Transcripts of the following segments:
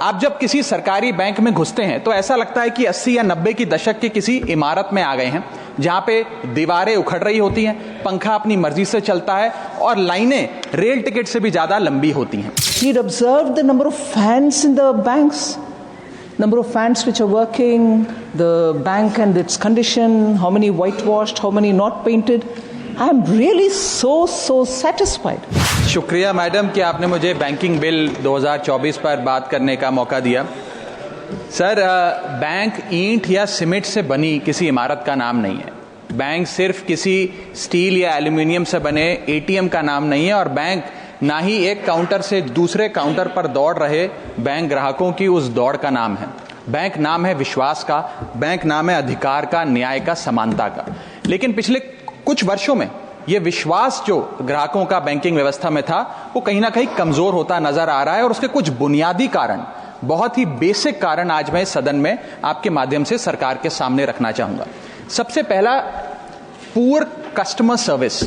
आप जब किसी सरकारी बैंक में घुसते हैं तो ऐसा लगता है कि 80 या 90 की दशक के किसी इमारत में आ गए हैं, जहां पे दीवारें उखड़ रही होती हैं, पंखा अपनी मर्जी से चलता है और लाइनें रेल टिकट से भी ज्यादा लंबी होती हैं। He'd observed the number of fans in the banks, number of fans which are working, the bank and its condition, how many whitewashed, how many not painted. I am really so satisfied. शुक्रिया madam कि आपने मुझे banking bill 2024 पर बात करने का मौका दिया। सर, बैंक ईंट या सीमेंट से बनी किसी इमारत का नाम नहीं है। बैंक सिर्फ किसी स्टील या एल्यूमिनियम से बने एटीएम का नाम नहीं है, और बैंक ना ही एक काउंटर से दूसरे काउंटर पर दौड़ रहे बैंक ग्राहकों की उस दौड़ का नाम है। बैंक नाम है विश्वास का, बैंक नाम है अधिकार का, न्याय का, समानता का। लेकिन पिछले कुछ वर्षों में ये विश्वास जो ग्राहकों का बैंकिंग व्यवस्था में था, वो कहीं ना कहीं कमजोर होता नजर आ रहा है, और उसके कुछ बुनियादी कारण, बहुत ही बेसिक कारण आज मैं सदन में आपके माध्यम से सरकार के सामने रखना चाहूंगा। सबसे पहला, पुअर कस्टमर सर्विस।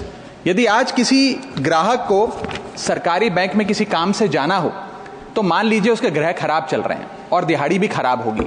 यदि आज किसी ग्राहक को सरकारी बैंक में किसी काम से जाना हो तो मान लीजिए उसके ग्रह खराब चल रहे हैं और दिहाड़ी भी खराब होगी।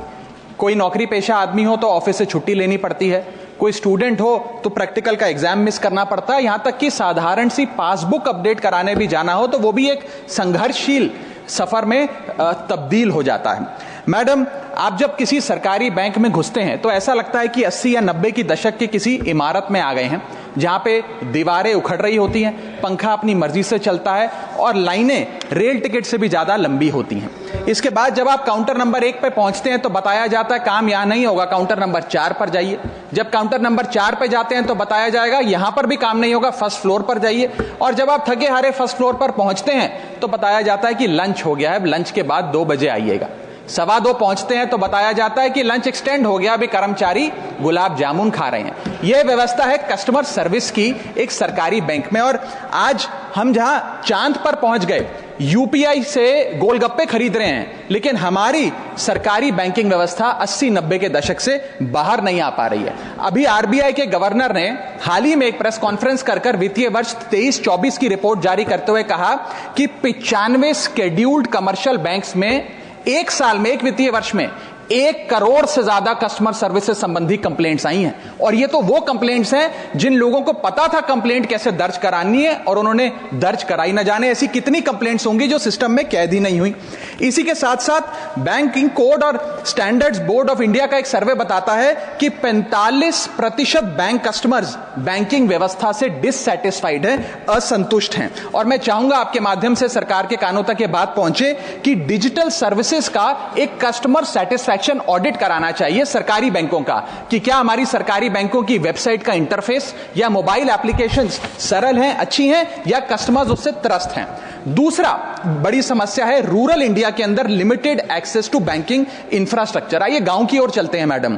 कोई नौकरी पेशा आदमी हो तो ऑफिस से छुट्टी लेनी पड़ती है, कोई स्टूडेंट हो तो प्रैक्टिकल का एग्जाम मिस करना पड़ता है, यहां तक कि साधारण सी पासबुक अपडेट कराने भी जाना हो तो वो भी एक संघर्षशील सफर में तब्दील हो जाता है। मैडम, आप जब किसी सरकारी बैंक में घुसते हैं तो ऐसा लगता है कि 80 या 90 की दशक के किसी इमारत में आ गए हैं, जहां पे दीवारें उखड़ रही होती हैं, पंखा अपनी मर्जी से चलता है और लाइनें रेल टिकट से भी ज्यादा लंबी होती हैं। इसके बाद जब आप काउंटर नंबर 1 पे पहुंचते हैं तो बताया जाता है काम यहां नहीं होगा, काउंटर नंबर 4 पर जाइए। जब काउंटर नंबर 4 पे जाते हैं तो बताया जाएगा यहां पर भी काम नहीं होगा, फर्स्ट फ्लोर पर जाइए। और जब आप थके हारे फर्स्ट फ्लोर पर पहुंचते हैं तो बताया जाता है कि लंच हो गया है, लंच के बाद 2 बजे आइएगा। 2:15 पहुंचते हैं तो बताया जाता है कि लंच एक्सटेंड हो गया, अभी कर्मचारी गुलाब जामुन खा रहे हैं। यह व्यवस्था है कस्टमर सर्विस की एक सरकारी बैंक में। और आज हम जहां चांद पर पहुंच गए, यूपीआई से गोलगप्पे खरीद रहे हैं, लेकिन हमारी सरकारी बैंकिंग व्यवस्था 80-90 के दशक से बाहर नहीं आ पा रही है। अभी आरबीआई के गवर्नर ने हाल ही में एक प्रेस कॉन्फ्रेंस कर वित्तीय वर्ष 23-24 की रिपोर्ट जारी करते हुए कहा कि 95 शेड्यूल्ड कमर्शियल बैंक्स में एक साल में, एक वित्तीय वर्ष में 1 करोड़ से ज्यादा कस्टमर सर्विस से संबंधी कंप्लेंट्स आई हैं। और ये तो वो कंप्लेंट्स हैं जिन लोगों को पता था कंप्लेंट कैसे दर्ज करानी है और उन्होंने दर्ज कराई। न जाने ऐसी कितनी कंप्लेंट्स होंगी जो सिस्टम में कैद ही नहीं हुई। इसी के साथ साथ बैंकिंग कोड और स्टैंडर्ड्स बोर्ड ऑफ इंडिया का एक सर्वे बताता है कि 45% बैंक कस्टमर्स बैंकिंग व्यवस्था से डिससैटिस्फाइड है, असंतुष्ट हैं। और मैं चाहूंगा आपके माध्यम से सरकार के कानों तक ये बात पहुंचे कि डिजिटल सर्विसेज का एक कस्टमर सेटिस्फैक्शन ऑडिट कराना चाहिए सरकारी बैंकों का, कि क्या हमारी सरकारी बैंकों की वेबसाइट का इंटरफेस या मोबाइल एप्लीकेशंस सरल हैं, अच्छी हैं, या कस्टमर्स उससे त्रस्त हैं। दूसरा बड़ी समस्या है रूरल इंडिया के अंदर limited access to banking infrastructure. आइए गांव की ओर चलते हैं। मैडम,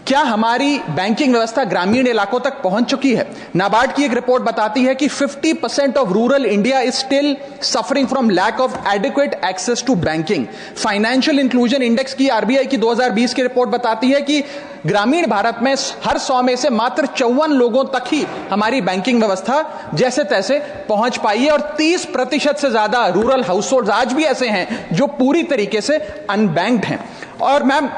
क्या हमारी बैंकिंग व्यवस्था ग्रामीण इलाकों तक पहुंच चुकी है? नाबार्ड की एक रिपोर्ट बताती है कि 50% of rural India is still suffering from lack of adequate access to banking. Financial inclusion index की आरबीआई की 2020 की रिपोर्ट बताती है कि ग्रामीण भारत में हर 100 में से मात्र 54 लोगों तक ही हमारी बैंकिंग व्यवस्था जैसे तैसे पहुंच पाई है, और 30% से ज्यादा रूरल हाउसहोल्ड आज भी ऐसे हैं जो पूरी तरीके से अनबैंक्ड हैं। और मैम,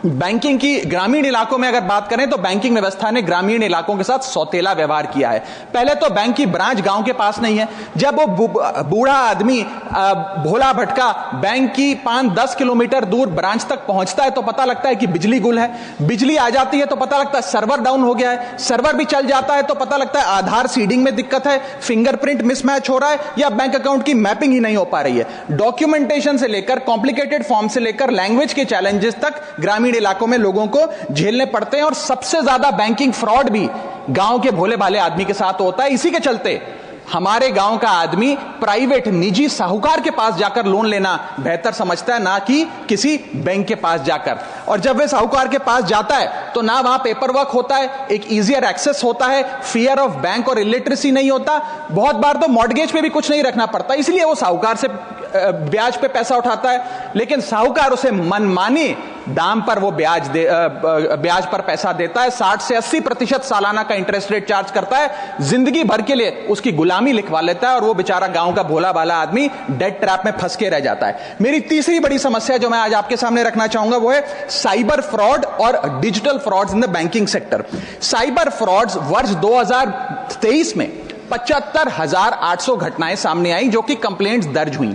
बैंकिंग की ग्रामीण इलाकों में अगर बात करें तो बैंकिंग व्यवस्था ने ग्रामीण इलाकों के साथ सौतेला व्यवहार किया है। पहले तो बैंक की ब्रांच गांव के पास नहीं है। जब वो बूढ़ा आदमी भोला भटका बैंक की 5-10 किलोमीटर दूर ब्रांच तक पहुंचता है तो पता लगता है कि बिजली गुल है। बिजली आ जाती है तो पता लगता है सर्वर डाउन हो गया है। सर्वर भी चल जाता है तो पता लगता है आधार सीडिंग में दिक्कत है, फिंगरप्रिंट मिसमैच हो रहा है, या बैंक अकाउंट की मैपिंग ही नहीं हो पा रही है। डॉक्यूमेंटेशन से लेकर कॉम्प्लिकेटेड फॉर्म से लेकर लैंग्वेज के चैलेंजेस तक ग्रामीण इलाकों में लोगों को झेलने पड़ते हैं, और सबसे ज्यादा बैंकिंग फ्रॉड भी गांव के भोले भाले आदमी के साथ होता है। इसी के चलते हमारे गांव का आदमी प्राइवेट निजी साहूकार के पास जाकर लोन लेना बेहतर समझता है, ना कि किसी बैंक के पास जाकर। और जब वे साहूकार के पास जाता है तो ना वहां पेपर वर्क होता है, एक इजियर एक्सेस होता है, फियर ऑफ बैंक और इलिटरेसी नहीं होता, बहुत बार तो मॉर्गेज पे भी कुछ नहीं रखना पड़ता, इसलिए वो साहूकार से ब्याज पे पैसा उठाता है, लेकिन साहूकार उसे मनमानी दाम पर वो ब्याज पर पैसा देता है, 60 से 80% सालाना का इंटरेस्ट रेट चार्ज करता है, जिंदगी भर के लिए उसकी गुलामी लिखवा लेता है और वो बेचारा गांव का भोला भाला आदमी डेट ट्रैप में फंस के रह जाता है। मेरी तीसरी बड़ी समस्या जो मैं आज आपके सामने रखना चाहूंगा वो है साइबर फ्रॉड और digital frauds in the banking sector. Cyber frauds वर्ष 2023 में 75,800 घटनाएं सामने आई जो कि कंप्लेंट्स दर्ज हुई।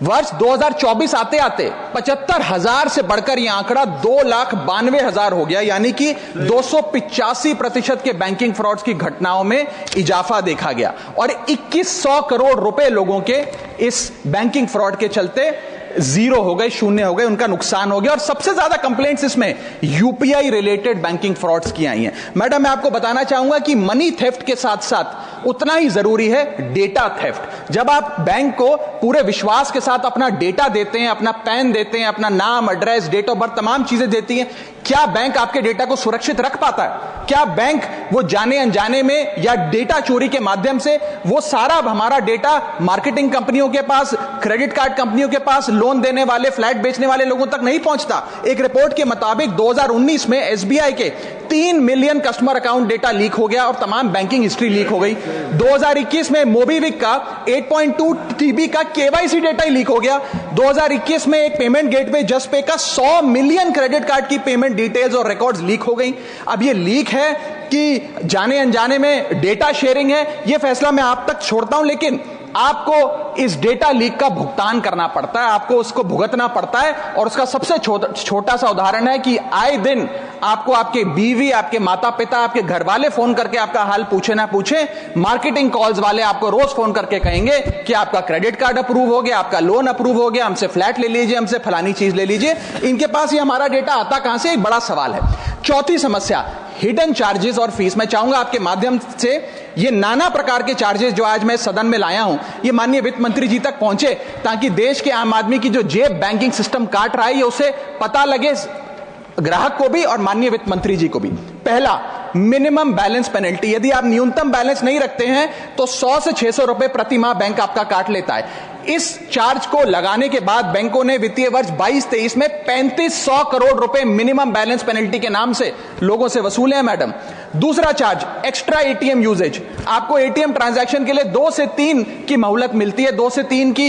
वर्ष 2024 आते आते 75,000 से बढ़कर यह आंकड़ा 2,92,000 हो गया, यानी कि 285% के बैंकिंग फ्रॉड्स की घटनाओं में इजाफा देखा गया और 2100 करोड़ रुपए लोगों के इस बैंकिंग फ्रॉड के चलते जीरो हो गए, शून्य हो गए, उनका नुकसान हो गया। और सबसे ज्यादा कंप्लेंट्स इसमें यूपीआई रिलेटेड बैंकिंग फ्रॉड्स की आई हैं। मैडम, मैं आपको बताना चाहूंगा कि मनी थेफ्ट के साथ साथ उतना ही जरूरी है डेटा थेफ्ट। जब आप बैंक को पूरे विश्वास के साथ अपना डेटा देते हैं, अपना पैन देते हैं, अपना नाम, एड्रेस, डेट ऑफ बर्थ, तमाम चीजें देती हैं, क्या बैंक आपके डेटा को सुरक्षित रख पाता है? क्या बैंक वो जाने अनजाने में या डेटा चोरी के माध्यम से वो सारा हमारा डेटा मार्केटिंग कंपनियों के पास, क्रेडिट कार्ड कंपनियों के पास, लोन देने वाले, फ्लैट बेचने वाले लोगों तक नहीं पहुंचता? एक रिपोर्ट के मुताबिक 2019 में एसबीआई के 3 million customer account data leak हो गया और तमाम बैंकिंग हिस्ट्री लीक हो गई। 2021 में मोबीविक का 8.2 TB का केवाईसी डेटा ही लीक हो गया। 2021 में एक पेमेंट गेटवे जस्टपे का 100 मिलियन क्रेडिट कार्ड की पेमेंट डिटेल्स और रिकॉर्ड्स लीक हो गई। अब ये लीक है कि जाने अनजाने में डेटा शेयरिंग है, ये फैसला मैं आप तक छोड़ता हूं, लेकिन आपको इस डेटा लीक का भुगतान करना पड़ता है, आपको उसको भुगतना पड़ता है। और उसका सबसे छोटा सा उदाहरण है कि आए दिन आपको आपके बीवी, आपके माता पिता, आपके घर वाले फोन करके आपका हाल पूछे ना पूछे, मार्केटिंग कॉल्स वाले आपको रोज फोन करके कहेंगे कि आपका क्रेडिट कार्ड अप्रूव हो गया, आपका लोन अप्रूव हो गया, हमसे फ्लैट ले लीजिए, हमसे फलानी चीज ले लीजिए। इनके पास ये हमारा डेटा आता कहां से? एक बड़ा सवाल है। चौथी समस्या, हिडन चार्जेस और फीस। मैं चाहूंगा आपके माध्यम से ये नाना प्रकार के चार्जेस जो आज मैं सदन में लाया हूं, ये माननीय वित्त मंत्री जी तक पहुंचे ताकि देश के आम आदमी की जो जेब बैंकिंग सिस्टम काट रहा है, ये उसे पता लगे, ग्राहक को भी और माननीय वित्त मंत्री जी को भी। पहला, मिनिमम बैलेंस पेनल्टी। यदि आप न्यूनतम बैलेंस नहीं रखते हैं तो 100 से 600 रुपए प्रति माह बैंक आपका काट लेता है। इस चार्ज को लगाने के बाद बैंकों ने वित्तीय वर्ष 22-23 में 3500 करोड़ रुपए मिनिमम बैलेंस पेनल्टी के नाम से लोगों से वसूले हैं। मैडम, दूसरा चार्ज, एक्स्ट्रा एटीएम यूजेज। आपको एटीएम ट्रांजैक्शन के लिए 2 से 3 की मोहलत मिलती है, 2 से 3 की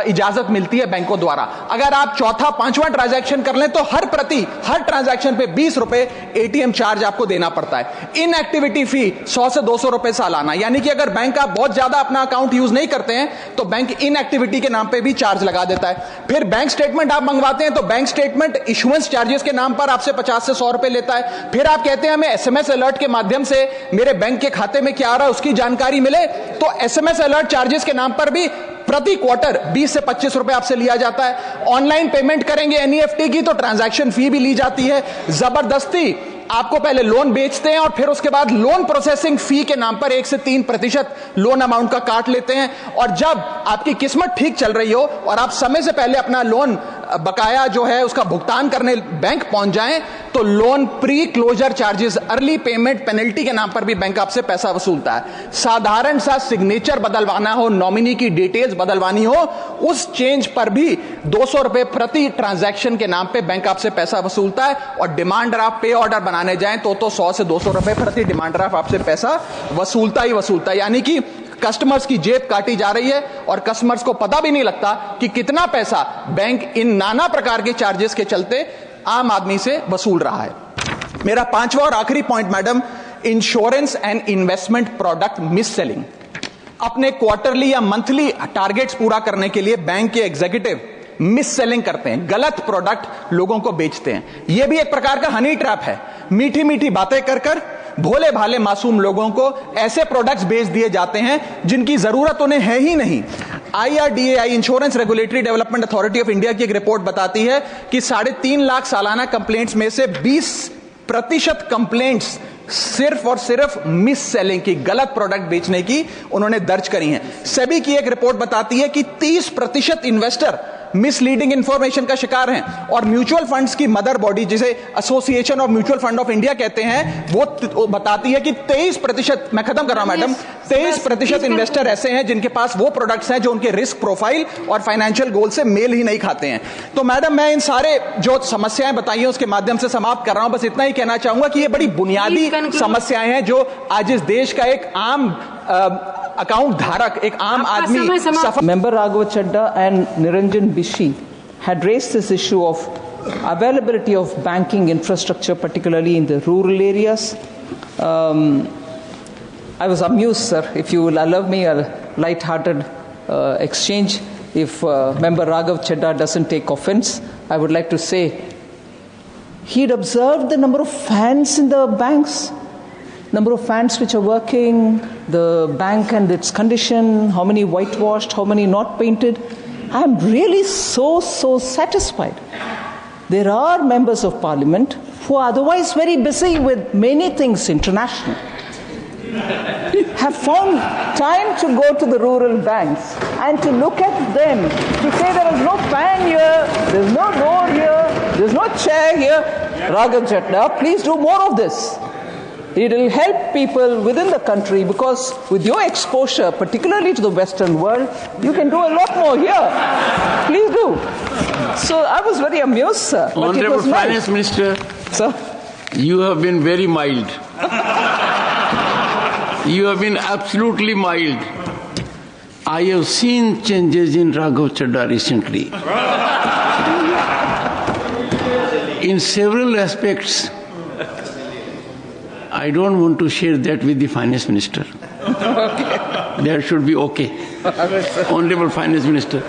इजाजत मिलती है बैंकों द्वारा। अगर आप चौथा, पांचवा ट्रांजैक्शन कर लें तो हर ट्रांजैक्शन पे 20 रुपए एटीएम चार्ज आपको देना पड़ता है। इनएक्टिविटी फी 100 से 200 रुपए सालाना, यानी कि अगर बैंक आप बहुत ज्यादा अपना अकाउंट यूज नहीं करते हैं तो बैंक इनएक्टिविटी के नाम पे भी चार्ज लगा देता है। फिर बैंक स्टेटमेंट आप मंगवाते हैं तो बैंक स्टेटमेंट इशुएंस चार्जेस के नाम पर आपसे 50 से 100 रुपए लेता है। फिर आप कहते हैं हमें एसएमएस अलर्ट के माध्यम से मेरे बैंक के खाते में क्या आ रहा है उसकी जानकारी मिले, तो एसएमएस अलर्ट चार्जेस के नाम पर भी प्रति क्वार्टर 20 से 25 रुपए आपसे लिया जाता है। ऑनलाइन पेमेंट करेंगे एनईएफटी की तो ट्रांजैक्शन फी भी ली जाती है। जबरदस्ती आपको पहले लोन बेचते हैं और फिर उसके बाद लोन प्रोसेसिंग फी के नाम पर 1 से 3% लोन अमाउंट का काट लेते हैं। और जब आपकी किस्मत ठीक चल रही हो और आप समय से पहले अपना लोन बकाया जो है उसका भुगतान करने बैंक पहुंच जाएं तो loan pre closure charges, early payment penalty के नाम पर भी बैंक आपसे पैसा वसूलता है। साधारण सा सिग्नेचर बदलवाना हो, नॉमिनी की डिटेल्स बदलवानी हो, उस चेंज पर भी 200 रुपए प्रति ट्रांजैक्शन के नाम पे बैंक आपसे पैसा वसूलता है। और डिमांड ड्राफ्ट पे ऑर्डर बनाने जाएं तो 100 से 200 रुपए प्रति डिमांड ड्राफ्ट आपसे पैसा वसूलता ही वसूलता है। यानी कि कस्टमर्स की जेब काटी जा रही है और कस्टमर्स को पता भी नहीं लगता कि कितना पैसा बैंक इन नाना प्रकार के चार्जेस के चलते आम आदमी से वसूल रहा है। मेरा पांचवा और आखिरी point madam, insurance and investment product miss selling. अपने क्वार्टरली या मंथली टारगेट्स पूरा करने के लिए बैंक के एग्जीक्यूटिव मिस सेलिंग करते हैं, गलत प्रोडक्ट लोगों को बेचते हैं। यह भी एक प्रकार का हनी ट्रैप है। मीठी मीठी बातें कर कर भोले भाले मासूम लोगों को ऐसे प्रोडक्ट्स बेच दिए जाते हैं जिनकी जरूरत उन्हें है ही नहीं। IRDAI, insurance regulatory development authority of India की एक रिपोर्ट बताती है कि 3.5 लाख सालाना कंप्लेंट्स में से 20% कंप्लेंट्स सिर्फ और सिर्फ मिस सेलिंग की, गलत प्रोडक्ट बेचने की उन्होंने दर्ज करी हैं। सेबी की एक रिपोर्ट बताती है कि 30% इन्वेस्टर मिसलीडिंग इंफॉर्मेशन का शिकार हैं। और म्यूचुअल फंड्स की मदर बॉडी, जिसे association of mutual fund of India कहते हैं, वो बताती है कि 23%, मैं खत्म कर रहा हूं मैडम, 23% इन्वेस्टर ऐसे हैं जिनके पास वो प्रोडक्ट्स हैं जो उनके रिस्क प्रोफाइल और फाइनेंशियल गोल से मेल ही नहीं खाते हैं। तो मैडम, मैं इन सारे जो समस्याएं बताई हैं उसके माध्यम से समाप्त कर रहा हूं। बस इतना ही कहना चाहूंगा कि ये बड़ी बुनियादी समस्याएं हैं जो आज इस देश का एक आम अकाउंट धारक, एक आम आदमी। Member Raghav Chadda and Niranjan Bishi had raised this issue of availability of banking infrastructure, particularly in the rural areas. I was amused, sir, if you will allow me a light-hearted exchange. If Member Raghav Chadda doesn't take offense, I would like to say he'd observed the number of fans in the banks, number of fans which are working, the bank and its condition, how many whitewashed, how many not painted. I am really so satisfied. There are members of parliament who are otherwise very busy with many things international, have found time to go to the rural banks and to look at them, to say there is no fan here, there is no door here, there is no chair here. Raghav Chadda, please do more of this. It will help people within the country, because with your exposure, particularly to the Western world, you can do a lot more here. Please do. So I was very amused, sir. Honorable Finance Minister, sir, you have been very mild. You have been absolutely mild. I have seen changes in Raghav Chadda recently. In several aspects, I don't want to share that with the Finance Minister. okay. That should be okay. Honorable Finance Minister.